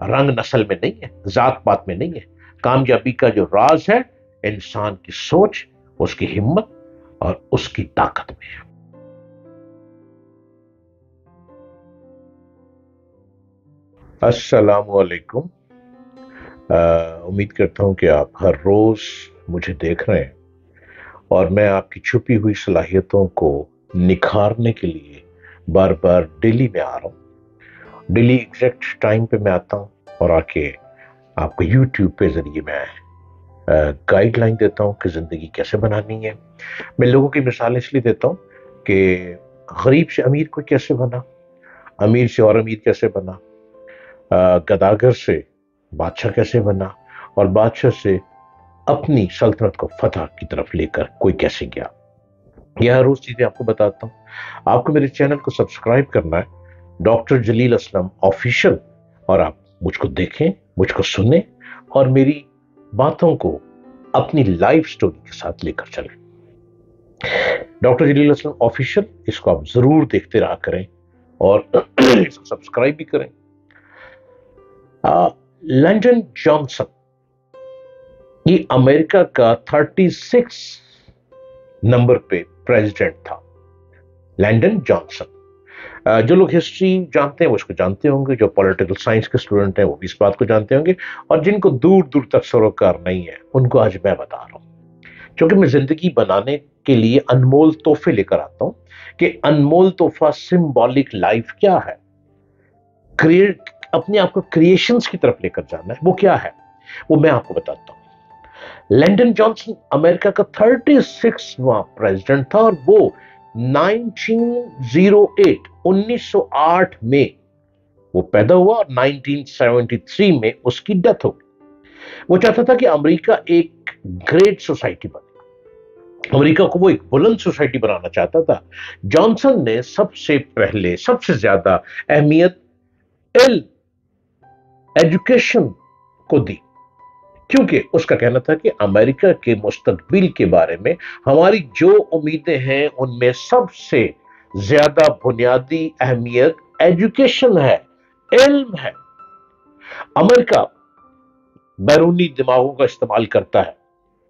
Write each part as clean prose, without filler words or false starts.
रंग नस्ल में नहीं है, जात पात में नहीं है। कामयाबी का जो राज है इंसान की सोच, उसकी हिम्मत और उसकी ताकत में है। अस्सलामु अलैकुम। उम्मीद करता हूं कि आप हर रोज मुझे देख रहे हैं और मैं आपकी छुपी हुई सलाहियतों को निखारने के लिए बार बार डेली में आ रहा हूं। डेली एग्जैक्ट टाइम पे मैं आता हूं और आके आपको यूट्यूब पे जरिए मैं गाइडलाइन देता हूं कि जिंदगी कैसे बनानी है। मैं लोगों की मिसाल इसलिए देता हूं कि गरीब से अमीर कोई कैसे बना, अमीर से और अमीर कैसे बना, गदागर से बादशाह कैसे बना और बादशाह से अपनी सल्तनत को फतह की तरफ लेकर कोई कैसे गया। यह रोज चीजें आपको बताता हूं। आपको मेरे चैनल को सब्सक्राइब करना है, डॉक्टर जलील असलम ऑफिशियल, और आप मुझको देखें, मुझको सुने और मेरी बातों को अपनी लाइफ स्टोरी के साथ लेकर चलें। डॉक्टर जलील असलम ऑफिशियल, इसको आप जरूर देखते रहा करें और इसको सब्सक्राइब भी करें। लैंडन जॉनसन ये अमेरिका का 36 नंबर पे प्रेसिडेंट था। लैंडन जॉनसन, जो लोग हिस्ट्री जानते हैं वो इसको जानते होंगे, जो पॉलिटिकल साइंस के स्टूडेंट हैं वो भी इस बात को जानते होंगे, और जिनको दूर दूर तक सरोकार नहीं है उनको आज मैं बता रहा हूं। क्योंकि मैं जिंदगी बनाने के लिए अनमोल तोहफे लेकर आता हूं कि अनमोल तोहफा सिंबॉलिक लाइफ क्या है, क्रिएट अपने आप को क्रिएशंस की तरफ लेकर जाना है, वो क्या है वो मैं आपको बताता हूं। लैंडन जॉनसन अमेरिका का 36वां प्रेसिडेंट था और वो 1908 में वो पैदा हुआ और 1973 में उसकी डेथ हो गई। वो चाहता था कि अमेरिका एक ग्रेट सोसाइटी बने, अमेरिका को वो एक बुलंद सोसाइटी बनाना चाहता था। जॉनसन ने सबसे पहले सबसे ज्यादा अहमियत एजुकेशन को दी, क्योंकि उसका कहना था कि अमेरिका के मुस्तकबिल के बारे में हमारी जो उम्मीदें हैं उनमें सबसे ज्यादा बुनियादी अहमियत एजुकेशन है, इल्म है। अमेरिका बैरूनी दिमागों का इस्तेमाल करता है,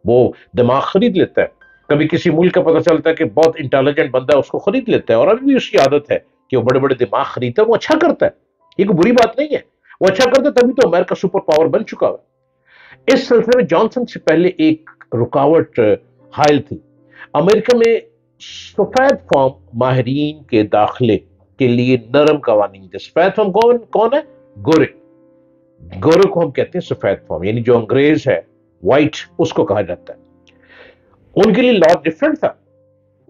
वो दिमाग खरीद लेता है। कभी किसी मुल्क का पता चलता है कि बहुत इंटेलिजेंट बंदा है, उसको खरीद लेता है, और अभी भी उसकी आदत है कि वो बड़े बड़े दिमाग खरीदता है। वो अच्छा करता है, ये कोई बुरी बात नहीं है, वो अच्छा करता है, तभी तो अमेरिका सुपर पावर बन चुका है। इस सिलसिले में जॉनसन से पहले एक रुकावट हायल थी। अमेरिका में सफेद फॉर्म माहिरीन के दाखिले के लिए नरम कवानीन थे। सफेद फॉर्म कौन कौन है? गोरे। गोरे को हम कहते हैं सफेद फॉर्म, यानी जो अंग्रेज है, व्हाइट, उसको कहा जाता है। उनके लिए लॉ डिफरेंट था,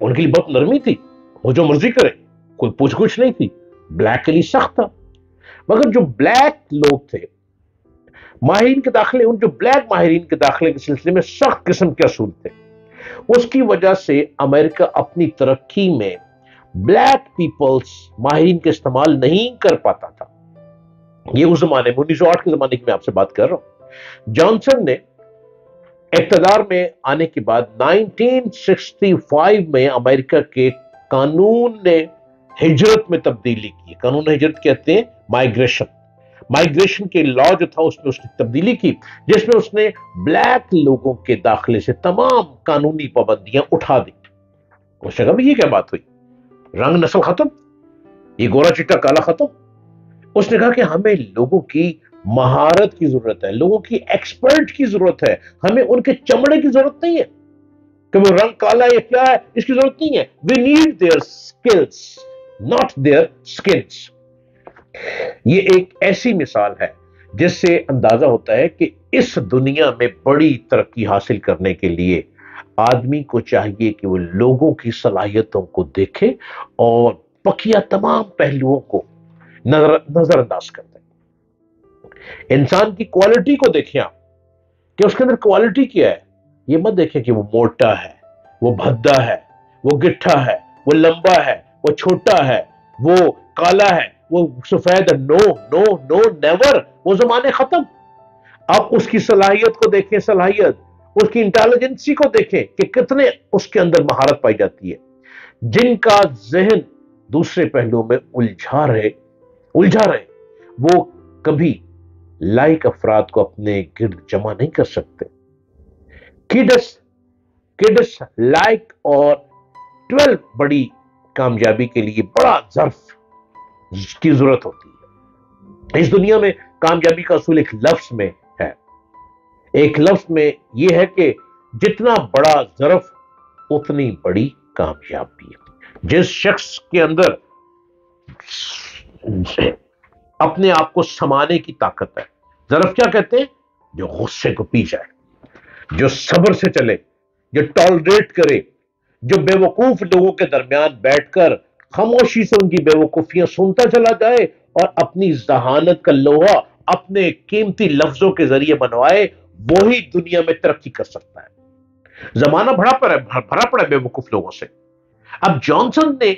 उनके लिए बहुत नरमी थी, वो जो मर्जी करे, कोई पूछ कुछ नहीं थी। ब्लैक के लिए सख्त था। मगर जो ब्लैक लोग थे माहिरीन के दाखिले, उन जो ब्लैक माहिरीन के दाखिले के सिलसिले में सख्त किस्म के असूल थे, उसकी वजह से अमेरिका अपनी तरक्की में ब्लैक पीपल्स माहिरीन के इस्तेमाल नहीं कर पाता था। ये उस जमाने में 1908 के जमाने की मैं आपसे बात कर रहा हूं। जॉनसन ने इक़्तिदार में आने के बाद 1965 में अमेरिका के कानून ने हिजरत में तब्दीली की। कानून हिजरत कहते हैं माइग्रेशन के लॉ जो था उसमें उसने तब्दीली की, जिसमें उसने ब्लैक लोगों के दाखिले से तमाम कानूनी पाबंदियां उठा दी। उसने कहा ये क्या बात हुई, रंग नस्ल खत्म, ये गोरा चिट्टा काला खत्म। उसने कहा कि हमें लोगों की महारत की जरूरत है, लोगों की एक्सपर्ट की जरूरत है, हमें उनके चमड़े की जरूरत नहीं है कि वो रंग काला या क्या है, इसकी जरूरत नहीं है। We need their skills, not their skins. ये एक ऐसी मिसाल है जिससे अंदाजा होता है कि इस दुनिया में बड़ी तरक्की हासिल करने के लिए आदमी को चाहिए कि वो लोगों की सलाहियतों को देखे और बकिया तमाम पहलुओं को नजरअंदाज कर दे। इंसान की क्वालिटी को देखें आप कि उसके अंदर क्वालिटी क्या है। ये मत देखें कि वो मोटा है, वो भद्दा है, वो गिट्ठा है, वो लंबा है, वो छोटा है, वो काला है, वो सफेद है। No no no, never. वो जमाने खत्म। आप उसकी सलाहियत को देखें, सलाहियत, उसकी इंटेलिजेंसी को देखें कि कितने उसके अंदर महारत पाई जाती है। जिनका जहन दूसरे पहलुओं में उलझा रहे वो कभी लाइक अफराद को अपने गिर्द जमा नहीं कर सकते। किड्स लाइक और 12 बड़ी कामयाबी के लिए बड़ा ज़र्फ की जरूरत होती है। इस दुनिया में कामयाबी का असूल एक लफ्ज में है। एक लफ्ज में यह है कि जितना बड़ा ज़र्फ उतनी बड़ी कामयाबी। जिस शख्स के अंदर अपने आप को समाने की ताकत है, ज़र्फ क्या कहते हैं? जो गुस्से को पी जाए, जो सब्र से चले, जो टॉलरेट करे, जो बेवकूफ लोगों के दरमियान बैठकर खामोशी से उनकी बेवकूफियां सुनता चला जाए और अपनी जहानत का लोहा अपने कीमती लफ्जों के जरिए बनवाए, वही दुनिया में तरक्की कर सकता है। जमाना भरा पड़ा है बेवकूफ लोगों से। अब जॉनसन ने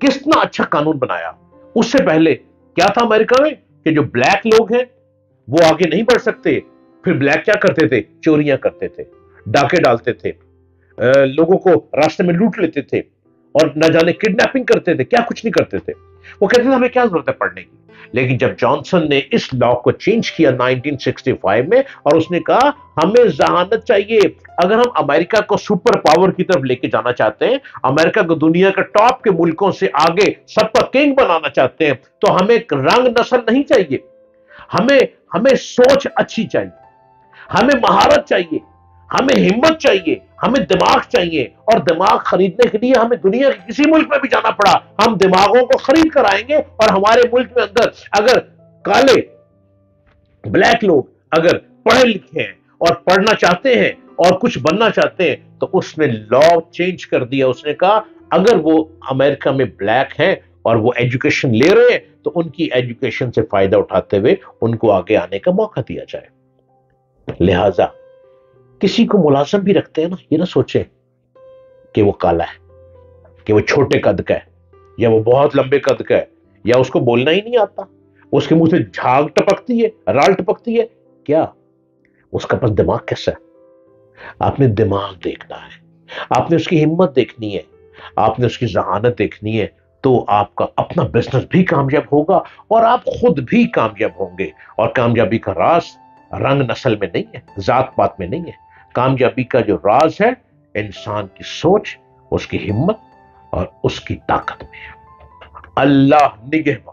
कितना अच्छा कानून बनाया। उससे पहले क्या था अमेरिका में कि जो ब्लैक लोग हैं वो आगे नहीं बढ़ सकते। फिर ब्लैक क्या करते थे? चोरियां करते थे, डाके डालते थे, लोगों को रास्ते में लूट लेते थे और न जाने किडनैपिंग करते थे, क्या कुछ नहीं करते थे। वो कहते थे हमें क्या जरूरत है पढ़ने की। लेकिन जब जॉनसन ने इस लॉ को चेंज किया 1965 में और उसने कहा हमें जहानत चाहिए, अगर हम अमेरिका को सुपर पावर की तरफ लेके जाना चाहते हैं, अमेरिका को दुनिया के टॉप के मुल्कों से आगे सबका किंग बनाना चाहते हैं, तो हमें रंग नस्ल नहीं चाहिए, हमें हमें सोच अच्छी चाहिए, हमें महारत चाहिए, हमें हिम्मत चाहिए, हमें दिमाग चाहिए। और दिमाग खरीदने के लिए हमें दुनिया के किसी मुल्क में भी जाना पड़ा, हम दिमागों को खरीद कर आएंगे। और हमारे मुल्क में अंदर अगर काले ब्लैक लोग अगर पढ़े लिखे हैं और पढ़ना चाहते हैं और कुछ बनना चाहते हैं, तो उसने लॉ चेंज कर दिया। उसने कहा अगर वो अमेरिका में ब्लैक हैं और वो एजुकेशन ले रहे हैं, तो उनकी एजुकेशन से फायदा उठाते हुए उनको आगे आने का मौका दिया जाए। लिहाजा किसी को मुलाजिम भी रखते हैं ना, ये ना सोचे कि वो काला है, कि वो छोटे कद का है, या वो बहुत लंबे कद का है, या उसको बोलना ही नहीं आता, उसके मुंह से झाग टपकती है, राल टपकती है। क्या उसका पास दिमाग कैसा है? आपने दिमाग देखना है, आपने उसकी हिम्मत देखनी है, आपने उसकी जहानत देखनी है, तो आपका अपना बिजनेस भी कामयाब होगा और आप खुद भी कामयाब होंगे। और कामयाबी का राज रंग नस्ल में नहीं है, जात पात में नहीं है। कामयाबी का जो राज है इंसान की सोच, उसकी हिम्मत और उसकी ताकत में है। अल्लाह निगहबान।